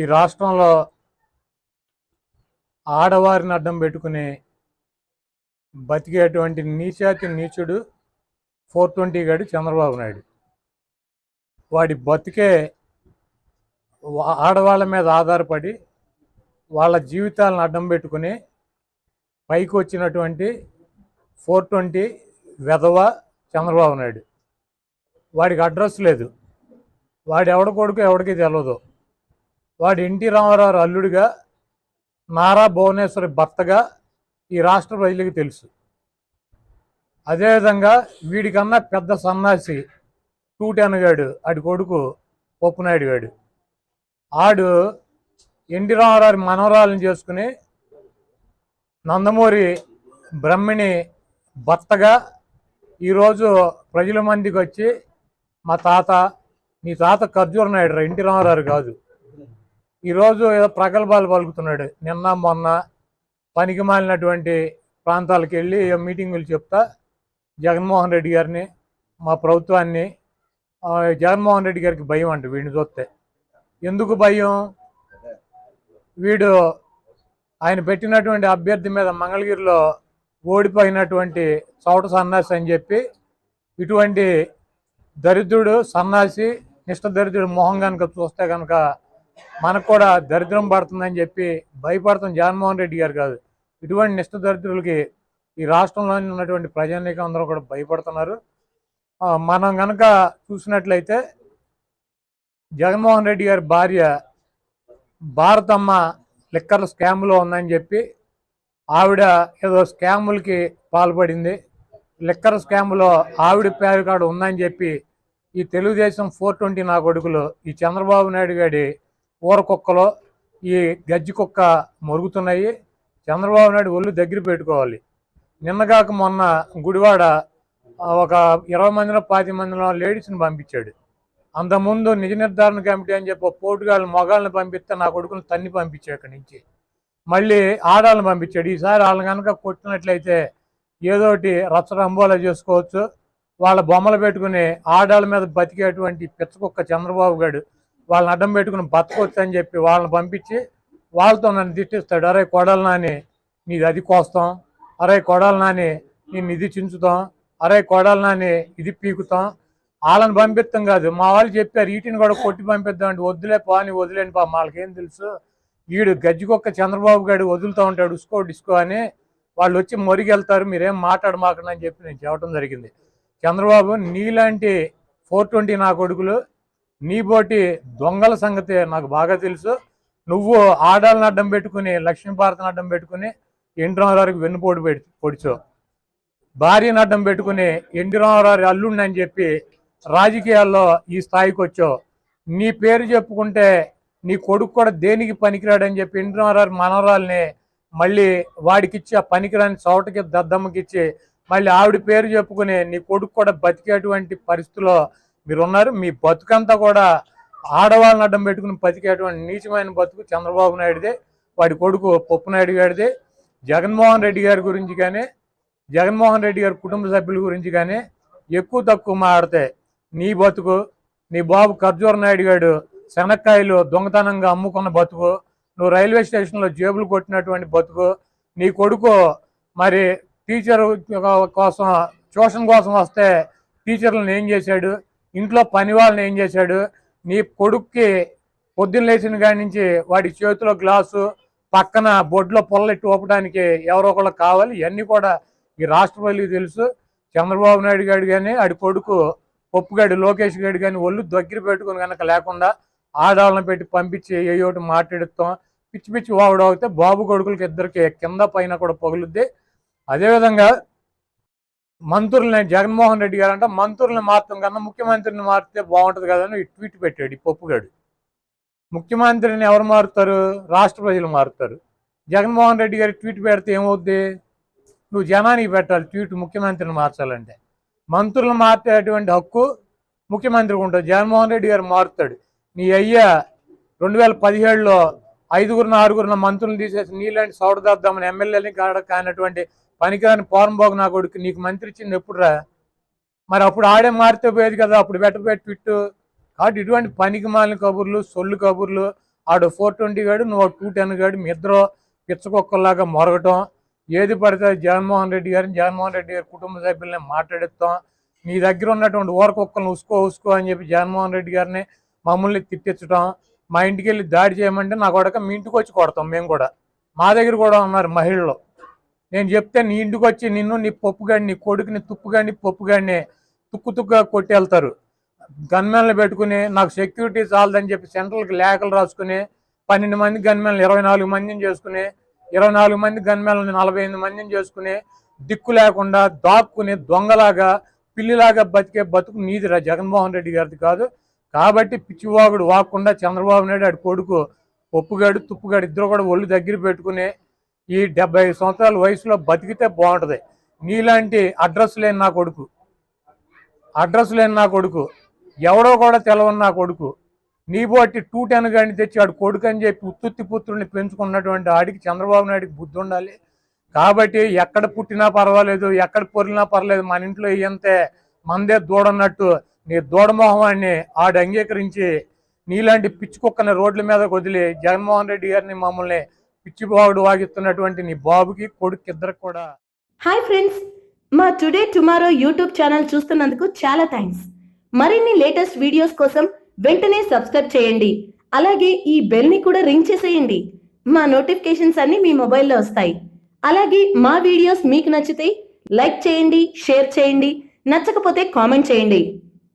ఈ రాష్ట్రంలో ఆడవారిని అడ్డం పెట్టుకుని బతికేటువంటి నీచాతి నీచుడు 420 గాడు చంద్రబాబు నాయుడు. వాడి బతికే ఆడవాళ్ళ మీద ఆధారపడి వాళ్ళ జీవితాలను అడ్డం పెట్టుకుని పైకి వచ్చినటువంటి 420 వెధవ చంద్రబాబు నాయుడు. వాడికి అడ్రస్ లేదు. వాడు ఎవడ కొడుకు ఎవడికి తెలియదు. వాడు ఎన్టీ రామారావు అల్లుడిగా, నారా భువనేశ్వరి భర్తగా ఈ రాష్ట్ర ప్రజలకు తెలుసు. అదేవిధంగా వీడికన్నా పెద్ద సన్నాసి 210 గాడు, ఆడి కొడుకు పప్పునాయుడు గాడు. ఆడు ఎన్టీ రామారావు మనవరాలను చేసుకుని నందమూరి బ్రహ్మిణి భర్తగా ఈరోజు ప్రజల మందికి వచ్చి మా తాత, నీ తాత ఖర్జూర నాయుడు, ఎన్టీ రామారావు కాదు, ఈరోజు ఏదో ప్రగల్భాలు పలుకుతున్నాడు. నిన్న మొన్న పనికి మాలినటువంటి ప్రాంతాలకు వెళ్ళి మీటింగులు చెప్తా జగన్మోహన్ రెడ్డి గారిని, మా ప్రభుత్వాన్ని, జగన్మోహన్ రెడ్డి గారికి భయం అంట వీడిని చూస్తే. ఎందుకు భయం? వీడు ఆయన పెట్టినటువంటి అభ్యర్థి మీద మంగళగిరిలో ఓడిపోయినటువంటి చౌట సన్నాసి అని చెప్పి, ఇటువంటి దరిద్రుడు సన్నాసి నిష్ఠ దరిద్రుడు మొహం కనుక చూస్తే కనుక మనకు కూడా దరిద్రం పడుతుందని చెప్పి భయపడుతున్న జగన్మోహన్ రెడ్డి గారు కాదు, ఇటువంటి నిష్ఠ దరిద్రులకి ఈ రాష్ట్రంలో ఉన్నటువంటి ప్రజానీకం అందరూ కూడా భయపడుతున్నారు. మనం కనుక చూసినట్లయితే జగన్మోహన్ రెడ్డి గారి భార్య భారతమ్మ లిక్కర్ స్కామ్లో ఉందని చెప్పి ఆవిడ ఏదో స్కాములకి పాల్పడింది, లిక్కర్ స్కామ్లో ఆవిడ పేరు కాడ ఉందని చెప్పి ఈ తెలుగుదేశం 420 నా కొడుకులు, ఈ చంద్రబాబు నాయుడు గారి ఊరకుక్కలో ఈ గజ్జి కుక్క మొరుగుతున్నాయి. చంద్రబాబు నాయుడు ఒళ్ళు దగ్గర పెట్టుకోవాలి. నిన్నగాక మొన్న గుడివాడ ఒక 20 మందిలో 25 మందిలో లేడీస్ని పంపించాడు. అంతకుముందు నిజ నిర్ధారణ కమిటీ అని చెప్పి పోటుగాళ్ళు మొగాళ్ళని పంపిస్తే నా కొడుకుని తన్ని పంపించాడు. అక్కడి నుంచి మళ్ళీ ఆడాలను పంపించాడు. ఈసారి వాళ్ళని కనుక కొట్టినట్లయితే ఏదోటి రచ్చరంబోలా చేసుకోవచ్చు. వాళ్ళ బొమ్మలు పెట్టుకుని ఆడాళ్ళ మీద బతికేటువంటి పిచ్చకుక్క చంద్రబాబు గారు వాళ్ళని అడ్డం పెట్టుకుని బతకొచ్చు అని చెప్పి వాళ్ళని పంపించి వాళ్ళతో నన్ను తిట్టిస్తాడు. అరే కొడాలి నాని నీది అది కోస్తాం, అరే కొడాలి నాని నేను ఇది చించుతాం, అరే కొడాలి నాని ఇది పీకుతాం. వాళ్ళని పంపిస్తాం కాదు, మా వాళ్ళు చెప్పారు వీటిని కూడా కొట్టి పంపిద్దాం అంటే వద్దులే పాని వదిలేని పా, వాళ్ళకేం తెలుసు వీడు గజ్జికొక్క చంద్రబాబు గారు వదులుతూ ఉంటాడు ఉస్కో డిస్కో అని. వాళ్ళు వచ్చి మొరిగెళ్తారు, మీరేం మాట్లాడమాకండి అని చెప్పి నేను చెప్పడం జరిగింది. చంద్రబాబు నీలాంటి 420 నా కొడుకులు, నీ బోటి దొంగల సంగతి నాకు బాగా తెలుసు. నువ్వు ఆడాలను అడ్డం పెట్టుకుని లక్ష్మీభారతిని అడ్డం పెట్టుకుని ఎన్టీ రామారావుకి వెన్నుపోటు పొడిచావు. భార్యను అడ్డం పెట్టుకుని ఎన్టీ రామారావు అల్లుడిని అని చెప్పి రాజకీయాల్లో ఈ స్థాయికి వచ్చావు. నీ పేరు చెప్పుకుంటే నీ కొడుకు కూడా దేనికి పనికిరాడని చెప్పి ఎన్టీ రామారావు మనవరాల్ని మళ్ళీ వాడికిచ్చి ఆ పనికిరాని చోటకి దద్దమ్మకిచ్చి మళ్ళీ ఆవిడ పేరు చెప్పుకుని నీ కొడుకు కూడా బతికేటువంటి పరిస్థితిలో మీరున్నారు. మీ బతుకంతా కూడా ఆడవాళ్ళని అడ్డం పెట్టుకుని బతికేటువంటి నీచమైన బతుకు చంద్రబాబు నాయుడుదే, వాడి కొడుకు పప్పునాయుడు గారిదే. జగన్మోహన్ రెడ్డి గారి గురించి కానీ జగన్మోహన్ రెడ్డి గారి కుటుంబ సభ్యుల గురించి కానీ ఎక్కువ తక్కువ మాట్లాడితే నీ బతుకు, నీ బాబు ఖర్జూర నాయుడు గారు శనక్కాయలు దొంగతనంగా అమ్ముకున్న బతుకు, నువ్వు రైల్వే స్టేషన్లో జేబులు కొట్టినటువంటి బతుకు, నీ కొడుకు మరి టీచర్ కోసం ట్యూషన్ కోసం వస్తే టీచర్లను ఏం చేశాడు, ఇంట్లో పని వాళ్ళని ఏం చేశాడు, నీ కొడుక్కి పొద్దున్న లేచిన కాడి నుంచి వాడి చేతిలో గ్లాసు పక్కన బొడ్లో పొల్లెట్టి ఊపడానికి ఎవరో ఒకళ్ళు కావాలి. ఇవన్నీ కూడా ఈ రాష్ట్ర ప్రజలకు తెలుసు. చంద్రబాబు నాయుడు గారు కానీ ఆడి కొడుకు పప్పుగాడు లోకేష్ గారు కానీ ఒళ్ళు దగ్గర పెట్టుకుని కనుక లేకుండా ఆడవాళ్ళని పెట్టి పంపించి ఏయోటి మాట్లాడుతాం పిచ్చి పిచ్చి వాగుడవుతే బాబు కొడుకులకి ఇద్దరికి కింద పైన కూడా పగులుద్ది. అదేవిధంగా మంత్రులని జగన్మోహన్ రెడ్డి గారు అంటే మంత్రుల్ని మార్చడం కన్నా ముఖ్యమంత్రిని మారితే బాగుంటుంది కదని ట్వీట్ పెట్టాడు ఈ పప్పుగాడు. ముఖ్యమంత్రిని ఎవరు మారుతారు? రాష్ట్ర ప్రజలు మారుతారు. జగన్మోహన్ రెడ్డి గారి ట్వీట్ పెడితే ఏమవుద్ది? నువ్వు జనానికి పెట్టాలి ట్వీట్ ముఖ్యమంత్రిని మార్చాలంటే. మంత్రులను మార్చేటువంటి హక్కు ముఖ్యమంత్రికి ఉంటుంది. జగన్మోహన్ రెడ్డి గారు మారుతాడు. నీ అయ్యా 2017లో 5-6 మంత్రులను తీసేసి నీలాంటి సౌడదాద్దామని ఎమ్మెల్యేని కానటువంటి పనికిరాని పోరంబోగు నా కొడుకు నీకు మంత్రి ఇచ్చింది ఎప్పుడురా? మరి అప్పుడు ఆడే మారితే పోయేది కదా, అప్పుడు పెట్టబెట్టి ట్విట్టు. కాబట్టి ఇటువంటి పనికి మాలిన కబుర్లు, సొల్లు కబుర్లు, ఆడు 420 గాడు, నువ్వు 210 గాడు, మీ ఇద్దరు పిచ్చకొక్కలాగా మొరగటం, ఏది పడితే జగన్మోహన్ రెడ్డి గారి కుటుంబ సభ్యుల్ని మాట్లాడిస్తాం, నీ దగ్గర ఉన్నటువంటి ఊరకొక్కలను ఉసుకో అని చెప్పి జగన్మోహన్ రెడ్డి గారిని మమ్మల్ని తిట్టించడం, మా ఇంటికి వెళ్ళి దాడి చేయమంటే నా కొడక మీ ఇంటికి వచ్చి కొడతాం. మేము కూడా మా దగ్గర కూడా ఉన్నారు మహిళలు. నేను చెప్తే నీ ఇంటికి వచ్చి నిన్ను, నీ పప్పుగాడిని, నీ కొడుకుని, తుప్పుగాడిని, పప్పుగాడిని తుక్కుగా కొట్టేళ్తారు. గన్మెన్లు పెట్టుకుని నాకు సెక్యూరిటీ చాలదని చెప్పి సెంట్రల్కి లేఖలు రాసుకుని 12 మంది గన్మెన్లు 24 మందిని చేసుకుని, 24 మంది గన్మెన్లని 48 మందిని చేసుకుని, దిక్కు లేకుండా దాక్కుని దొంగలాగా పిల్లిలాగా బతికే బతుకు నీదిరా, జగన్మోహన్ రెడ్డి గారిది కాదు. కాబట్టి పిచ్చివాగుడు వాకుండా చంద్రబాబు నాయుడు ఆడి కొడుకు పప్పుగాడు, తుప్పుగాడు ఇద్దరు కూడా ఒళ్ళు దగ్గర పెట్టుకుని ఈ 75 సంవత్సరాల వయసులో బతికితే బాగుంటుంది. నీలాంటి అడ్రస్ లేని నా కొడుకు ఎవడో కూడా తెలవని నా కొడుకు, నీ బట్టి 210 గాడిని తెచ్చి ఆడు కొడుకు అని చెప్పి ఉత్తుత్తి పుత్రుల్ని పెంచుకున్నటువంటి ఆడికి చంద్రబాబు నాయుడికి బుద్ధి ఉండాలి. కాబట్టి ఎక్కడ పుట్టినా పర్వాలేదు, ఎక్కడ పొరిలినా పర్లేదు, మన ఇంట్లో ఇయ్యంతే మందే దూడన్నట్టు నీ దూడమోహమాన్ని ఆడు అంగీకరించి నీలాంటి పిచ్చి కుక్కని రోడ్ల మీద వదిలి జగన్మోహన్ రెడ్డి గారిని మమ్మల్ని పిచ్చిబాగుడు వాగిస్తున్నటువంటి నీ బాబుకి కొడుకు ఇద్దరికి కూడా. హాయ్ ఫ్రెండ్స్, మా టుడే టుమారో యూట్యూబ్ ఛానల్ చూస్తున్నందుకు చాలా థ్యాంక్స్. మరిన్ని లేటెస్ట్ వీడియోస్ కోసం వెంటనే సబ్స్క్రైబ్ చేయండి. అలాగే ఈ బెల్ ని కూడా రింగ్ చేసేయండి. మా నోటిఫికేషన్స్ అన్ని మీ మొబైల్లో వస్తాయి. అలాగే మా వీడియోస్ మీకు నచ్చితే లైక్ చేయండి, షేర్ చేయండి, నచ్చకపోతే కామెంట్ చేయండి.